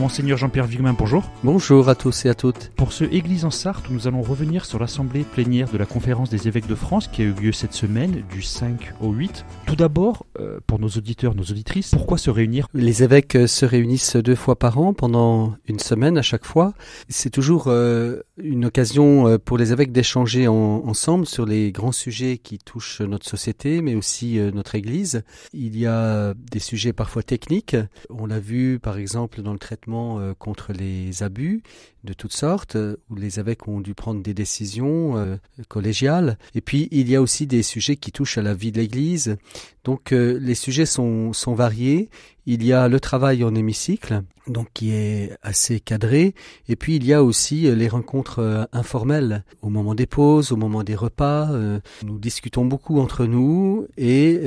Monseigneur Jean-Pierre Viguemin, bonjour. Bonjour à tous et à toutes. Pour ce Église en Sarthe, nous allons revenir sur l'assemblée plénière de la Conférence des évêques de France qui a eu lieu cette semaine, du 5 au 8. Tout d'abord, pour nos auditeurs, nos auditrices, pourquoi se réunir ? Les évêques se réunissent 2 fois par an pendant une semaine à chaque fois. C'est toujours une occasion pour les évêques d'échanger ensemble sur les grands sujets qui touchent notre société, mais aussi notre Église. Il y a des sujets parfois techniques. On l'a vu par exemple dans le traitement contre les abus de toutes sortes, où les évêques ont dû prendre des décisions collégiales. Et puis il y a aussi des sujets qui touchent à la vie de l'Église. Donc les sujets sont variés. Il y a le travail en hémicycle, donc qui est assez cadré. Et puis il y a aussi les rencontres informelles au moment des pauses, au moment des repas. Nous discutons beaucoup entre nous et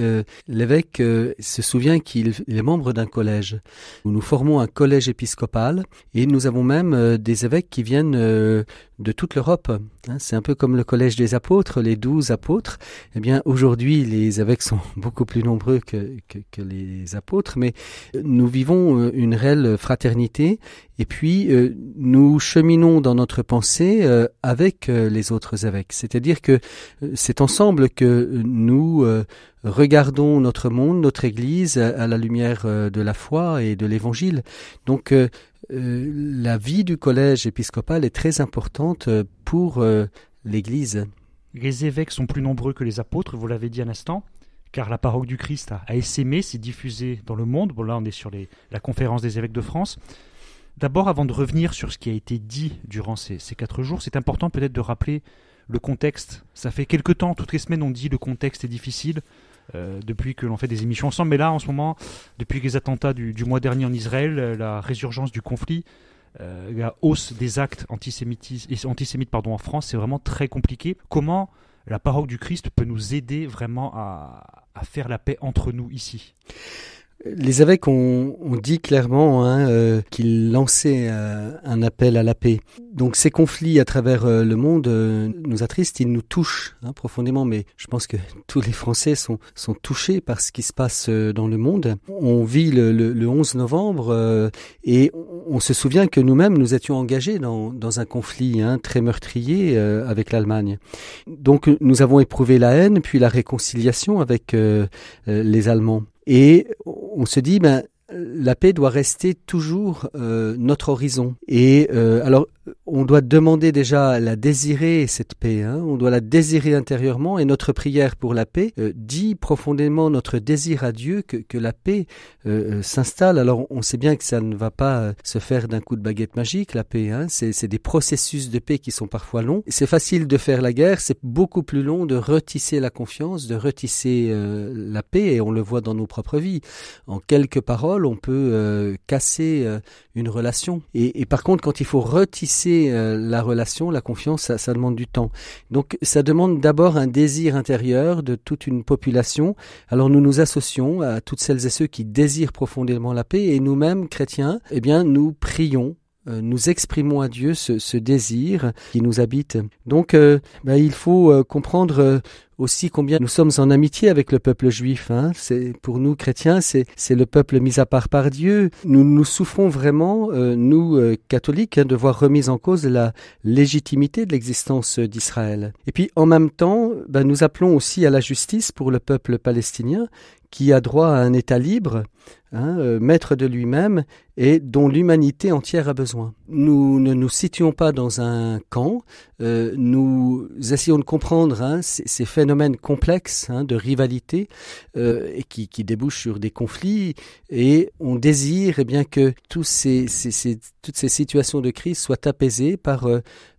l'évêque se souvient qu'il est membre d'un collège. Nous formons un collège épiscopal et nous avons même des évêques qui viennent de toute l'Europe. C'est un peu comme le collège des apôtres, les 12 apôtres. Eh bien, aujourd'hui, les évêques sont beaucoup plus nombreux que les apôtres, mais nous vivons une réelle fraternité et puis nous cheminons dans notre pensée avec les autres évêques. C'est-à-dire que c'est ensemble que nous regardons notre monde, notre Église à la lumière de la foi et de l'Évangile. Donc la vie du collège épiscopal est très importante pour l'Église. Les évêques sont plus nombreux que les apôtres, vous l'avez dit un instant, car la parole du Christ a essaimé, s'est diffusée dans le monde. Bon, là, on est sur la conférence des évêques de France. D'abord, avant de revenir sur ce qui a été dit durant ces 4 jours, c'est important peut-être de rappeler le contexte. Ça fait quelque temps, toutes les semaines, on dit le contexte est difficile, depuis que l'on fait des émissions ensemble. Mais là, en ce moment, depuis les attentats du mois dernier en Israël, la résurgence du conflit, la hausse des actes antisémites en France, c'est vraiment très compliqué. Comment la parole du Christ peut nous aider vraiment à faire la paix entre nous ici ? Les évêques ont dit clairement qu'ils lançaient un appel à la paix. Donc ces conflits à travers le monde nous attristent, ils nous touchent profondément, mais je pense que tous les Français sont touchés par ce qui se passe dans le monde. On vit le 11 novembre et on se souvient que nous-mêmes nous étions engagés dans un conflit très meurtrier avec l'Allemagne. Donc nous avons éprouvé la haine puis la réconciliation avec les Allemands. Et on se dit, la paix doit rester toujours notre horizon. Et alors, on doit demander déjà la désirer, cette paix. On doit la désirer intérieurement. Et notre prière pour la paix dit profondément notre désir à Dieu que la paix s'installe. Alors, on sait bien que ça ne va pas se faire d'un coup de baguette magique, la paix. C'est des processus de paix qui sont parfois longs. C'est facile de faire la guerre. C'est beaucoup plus long de retisser la confiance, de retisser la paix. Et on le voit dans nos propres vies. En quelques paroles, on peut casser une relation. Et par contre, quand il faut retisser la relation, la confiance, ça demande du temps. Donc, ça demande d'abord un désir intérieur de toute une population. Alors, nous nous associons à toutes celles et ceux qui désirent profondément la paix et nous-mêmes, chrétiens, nous prions. Nous exprimons à Dieu ce désir qui nous habite. Donc, il faut comprendre aussi combien nous sommes en amitié avec le peuple juif. C'est, pour nous, chrétiens, c'est le peuple mis à part par Dieu. Nous souffrons vraiment, nous, catholiques, de voir remise en cause la légitimité de l'existence d'Israël. Et puis, en même temps, nous appelons aussi à la justice pour le peuple palestinien, qui a droit à un État libre, maître de lui-même et dont l'humanité entière a besoin. Nous ne nous situons pas dans un camp, nous essayons de comprendre ces phénomènes complexes de rivalité et qui débouchent sur des conflits et on désire que toutes ces situations de crise soient apaisées par,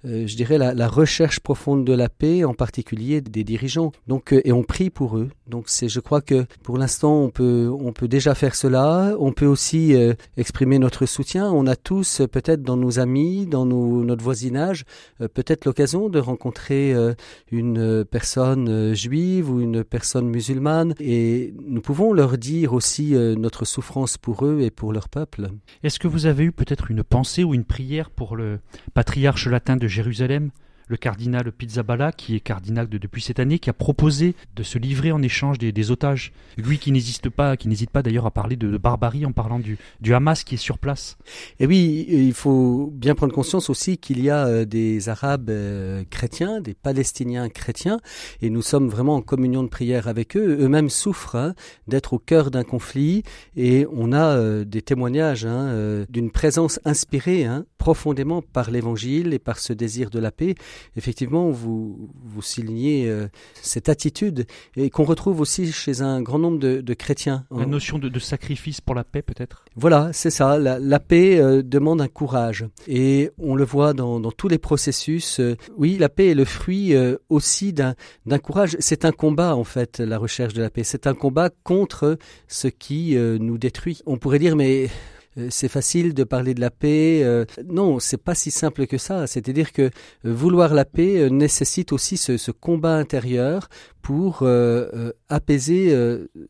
je dirais, la recherche profonde de la paix, en particulier des dirigeants. Donc, et on prie pour eux. Donc je crois que pour l'instant on peut déjà faire cela. On peut aussi exprimer notre soutien. On a tous, peut-être dans nos amis, dans notre voisinage, peut-être l'occasion de rencontrer une personne juive ou une personne musulmane. Et nous pouvons leur dire aussi notre souffrance pour eux et pour leur peuple. Est-ce que vous avez eu peut-être une pensée ou une prière pour le patriarche latin de Jérusalem, le cardinal Pizzaballa, qui est cardinal depuis cette année, qui a proposé de se livrer en échange des otages. Lui qui n'hésite pas d'ailleurs à parler de barbarie en parlant du Hamas qui est sur place. Et oui, il faut bien prendre conscience aussi qu'il y a des Arabes chrétiens, des Palestiniens chrétiens, et nous sommes vraiment en communion de prière avec eux. Eux-mêmes souffrent d'être au cœur d'un conflit, et on a des témoignages d'une présence inspirée profondément par l'Évangile et par ce désir de la paix. Effectivement, vous soulignez cette attitude et qu'on retrouve aussi chez un grand nombre de chrétiens. La notion de sacrifice pour la paix, peut-être ? Voilà, c'est ça. La paix demande un courage. Et on le voit dans tous les processus. Oui, la paix est le fruit aussi d'un courage. C'est un combat, en fait, la recherche de la paix. C'est un combat contre ce qui nous détruit. On pourrait dire, mais c'est facile de parler de la paix. Non, c'est pas si simple que ça. C'est-à-dire que vouloir la paix nécessite aussi ce combat intérieur pour apaiser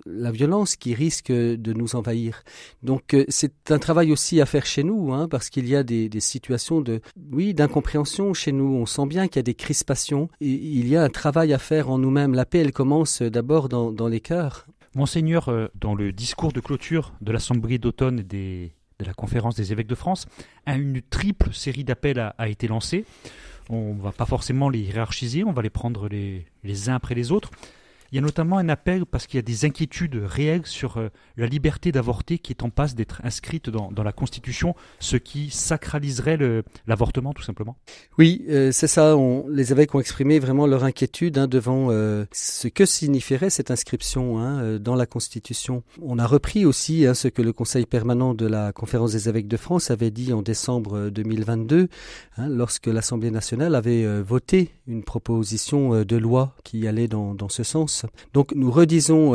la violence qui risque de nous envahir. Donc c'est un travail aussi à faire chez nous, parce qu'il y a des situations d'incompréhension chez nous. On sent bien qu'il y a des crispations. Et il y a un travail à faire en nous-mêmes. La paix, elle commence d'abord dans les cœurs. Monseigneur, dans le discours de clôture de l'Assemblée d'automne de la Conférence des évêques de France, une triple série d'appels a été lancée. On ne va pas forcément les hiérarchiser, on va les prendre les uns après les autres. Il y a notamment un appel parce qu'il y a des inquiétudes réelles sur la liberté d'avorter qui est en passe d'être inscrite dans la Constitution, ce qui sacraliserait l'avortement tout simplement. Oui, c'est ça. Les évêques ont exprimé vraiment leur inquiétude devant ce que signifierait cette inscription dans la Constitution. On a repris aussi ce que le Conseil permanent de la Conférence des évêques de France avait dit en décembre 2022, lorsque l'Assemblée nationale avait voté une proposition de loi qui allait dans ce sens. Donc nous redisons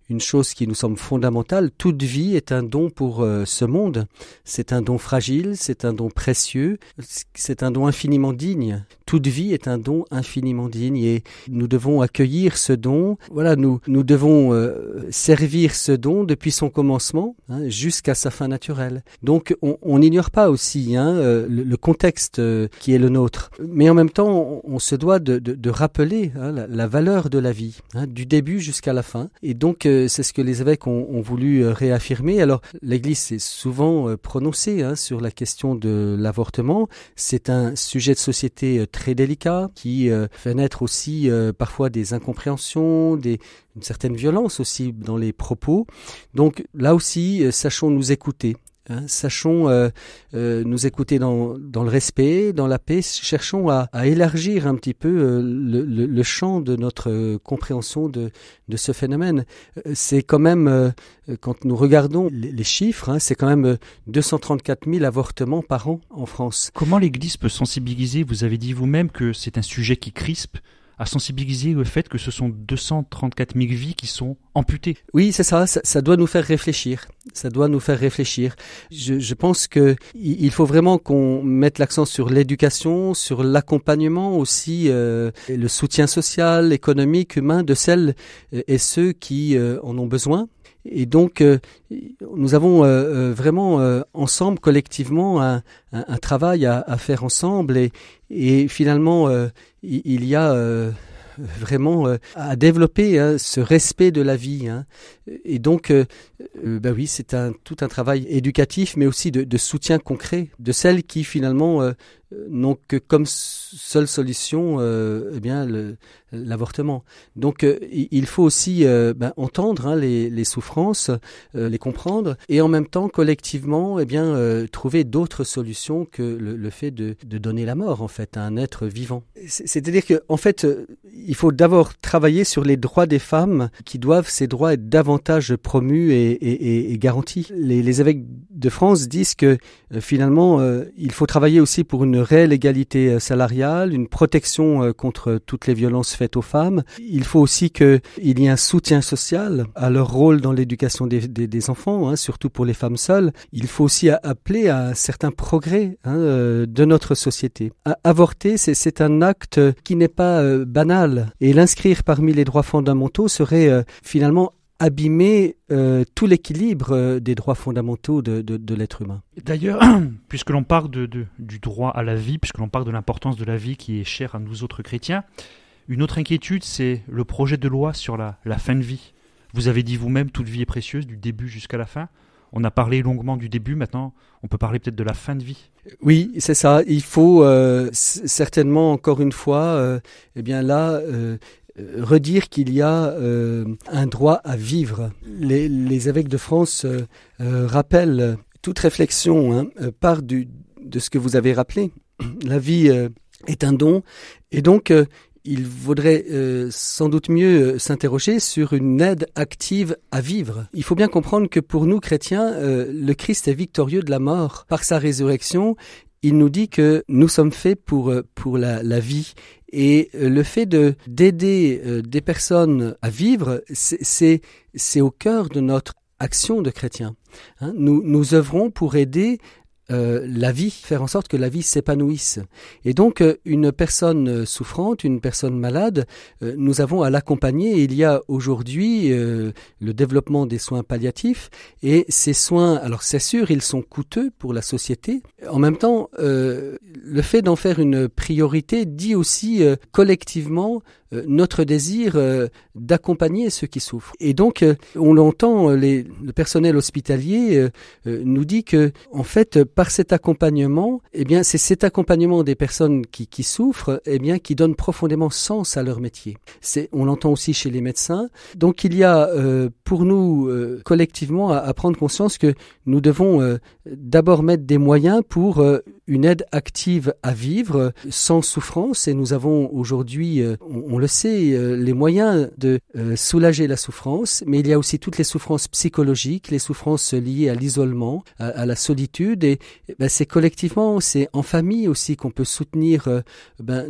une chose qui nous semble fondamentale, toute vie est un don pour ce monde, c'est un don fragile, c'est un don précieux, c'est un don infiniment digne. Toute vie est un don infiniment digne et nous devons accueillir ce don, nous devons servir ce don depuis son commencement jusqu'à sa fin naturelle. Donc on n'ignore pas aussi le contexte qui est le nôtre, mais en même temps on se doit de rappeler la valeur de la vie. Du début jusqu'à la fin. Et donc, c'est ce que les évêques ont voulu réaffirmer. Alors, l'Église s'est souvent prononcée sur la question de l'avortement. C'est un sujet de société très délicat qui fait naître aussi parfois des incompréhensions, une certaine violence aussi dans les propos. Donc, là aussi, sachons nous écouter. Sachons nous écouter dans le respect, dans la paix, cherchons à élargir un petit peu le champ de notre compréhension de ce phénomène. C'est quand même, quand nous regardons les chiffres, c'est quand même 234 000 avortements par an en France. Comment l'Église peut sensibiliser ? Vous avez dit vous-même que c'est un sujet qui crispe, à sensibiliser le fait que ce sont 234 000 vies qui sont amputées. Oui, c'est ça doit nous faire réfléchir. Ça doit nous faire réfléchir. Je pense que il faut vraiment qu'on mette l'accent sur l'éducation, sur l'accompagnement aussi, et le soutien social, économique, humain de celles et ceux qui en ont besoin. Et donc, nous avons vraiment ensemble, collectivement, un travail à faire ensemble. Et finalement, il y a vraiment à développer ce respect de la vie. Et donc, oui, c'est tout un travail éducatif, mais aussi de soutien concret de celles qui finalement n'ont que comme seule solution l'avortement. Donc il faut aussi entendre les souffrances, les comprendre, et en même temps collectivement trouver d'autres solutions que le fait de donner la mort en fait à un être vivant. C'est-à-dire que en fait il faut d'abord travailler sur les droits des femmes qui doivent ces droits être davantage promus et garantis. Les évêques de France disent que finalement il faut travailler aussi pour une réelle égalité salariale, une protection contre toutes les violences faites aux femmes. Il faut aussi qu'il y ait un soutien social à leur rôle dans l'éducation des enfants, surtout pour les femmes seules. Il faut aussi appeler à un certain progrès de notre société. Avorter, c'est un acte qui n'est pas banal. Et l'inscrire parmi les droits fondamentaux serait finalement abîmer tout l'équilibre des droits fondamentaux de l'être humain. D'ailleurs, puisque l'on parle du droit à la vie, puisque l'on parle de l'importance de la vie qui est chère à nous autres chrétiens, une autre inquiétude, c'est le projet de loi sur la fin de vie. Vous avez dit vous-même, toute vie est précieuse, du début jusqu'à la fin. On a parlé longuement du début, maintenant on peut parler peut-être de la fin de vie. Oui, c'est ça. Il faut certainement, encore une fois, redire qu'il y a un droit à vivre. Les évêques de France rappellent, toute réflexion part de ce que vous avez rappelé. La vie est un don, et donc il vaudrait sans doute mieux s'interroger sur une aide active à vivre. Il faut bien comprendre que pour nous chrétiens, le Christ est victorieux de la mort. Par sa résurrection, il nous dit que nous sommes faits pour la vie. Et le fait d'aider des personnes à vivre, c'est au cœur de notre action de chrétien. Nous œuvrons pour aider la vie, faire en sorte que la vie s'épanouisse. Et donc, une personne souffrante, une personne malade, nous avons à l'accompagner. Il y a aujourd'hui le développement des soins palliatifs, et ces soins, alors c'est sûr, ils sont coûteux pour la société. En même temps, le fait d'en faire une priorité dit aussi collectivement notre désir d'accompagner ceux qui souffrent. Et donc, on l'entend, le personnel hospitalier nous dit que, en fait, par cet accompagnement, eh bien, c'est cet accompagnement des personnes qui souffrent, eh bien, qui donne profondément sens à leur métier. On l'entend aussi chez les médecins. Donc, il y a pour nous collectivement à prendre conscience que nous devons d'abord mettre des moyens pour une aide active à vivre sans souffrance. Et nous avons aujourd'hui, on le sait, les moyens de soulager la souffrance, mais il y a aussi toutes les souffrances psychologiques, les souffrances liées à l'isolement, à la solitude. Et c'est collectivement, c'est en famille aussi qu'on peut soutenir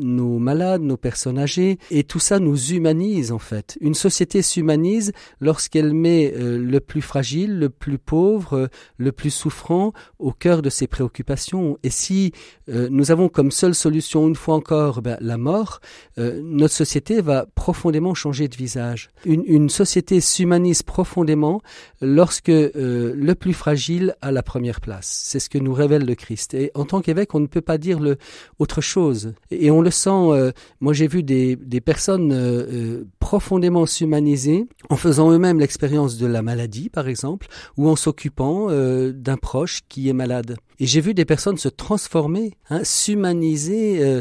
nos malades, nos personnes âgées. Et tout ça nous humanise en fait. Une société s'humanise lorsqu'elle met le plus fragile, le plus pauvre, le plus souffrant au cœur de ses préoccupations. Et si nous avons comme seule solution, une fois encore, la mort, notre société va profondément changer de visage. Une société s'humanise profondément lorsque le plus fragile a la première place. C'est ce que nous révèle le Christ. Et en tant qu'évêque, on ne peut pas dire autre chose. Et on le sent, moi j'ai vu des personnes profondément s'humaniser en faisant eux-mêmes l'expérience de la maladie, par exemple, ou en s'occupant d'un proche qui est malade. Et j'ai vu des personnes se transformer, s'humaniser.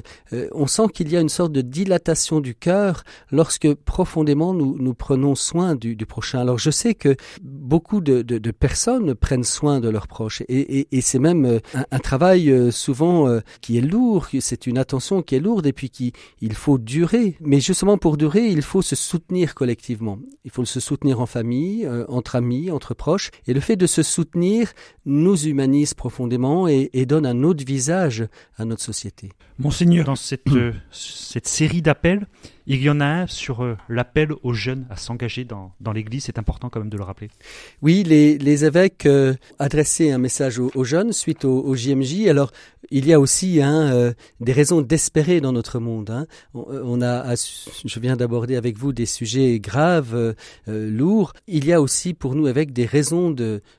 On sent qu'il y a une sorte de dilatation du cœur lorsque profondément nous prenons soin du prochain. Alors je sais que beaucoup de personnes prennent soin de leurs proches, et c'est même un travail souvent qui est lourd, c'est une attention qui est lourde, et puis il faut durer. Mais justement pour durer, il faut se soutenir collectivement. Il faut se soutenir en famille, entre amis, entre proches. Et le fait de se soutenir nous humanise profondément et donne un autre visage à notre société. Monseigneur, dans cette série d'appels, il y en a un sur l'appel aux jeunes à s'engager dans l'Église. C'est important quand même de le rappeler. Oui, les évêques adressaient un message aux jeunes suite au JMJ. Alors, il y a aussi des raisons d'espérer dans notre monde. Je viens d'aborder avec vous des sujets graves, lourds. Il y a aussi pour nous évêques des raisons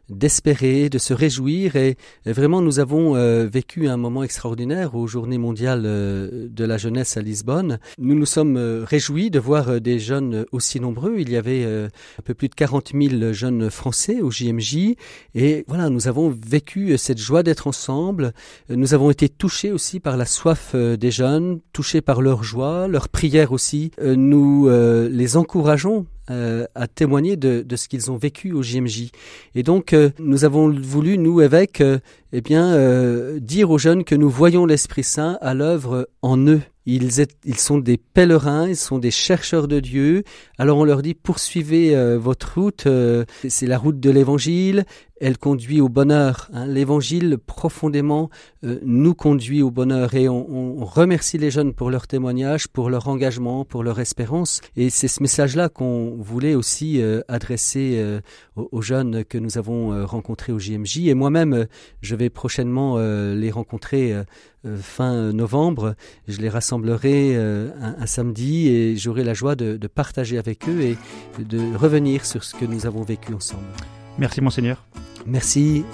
d'espérer, de se réjouir. Et vraiment, nous avons vécu un moment extraordinaire aux Journées mondiales de la jeunesse à Lisbonne. Nous nous sommes réjouis de voir des jeunes aussi nombreux. Il y avait un peu plus de 40 000 jeunes français au JMJ. Et voilà, nous avons vécu cette joie d'être ensemble. Nous avons été touchés aussi par la soif des jeunes, touchés par leur joie, leur prière aussi. Nous les encourageons à témoigner de ce qu'ils ont vécu au JMJ. Et donc, nous avons voulu, nous, évêques, dire aux jeunes que nous voyons l'Esprit Saint à l'œuvre en eux. Ils sont des pèlerins, ils sont des chercheurs de Dieu. Alors on leur dit, poursuivez votre route, c'est la route de l'Évangile, elle conduit au bonheur. L'Évangile profondément nous conduit au bonheur, et on remercie les jeunes pour leur témoignage, pour leur engagement, pour leur espérance. Et c'est ce message-là qu'on voulait aussi adresser aux jeunes que nous avons rencontrés au JMJ. Et moi-même, je vais prochainement les rencontrer fin novembre. Je les rassemblerai un samedi et j'aurai la joie de partager avec eux et de revenir sur ce que nous avons vécu ensemble. Merci Monseigneur. Merci.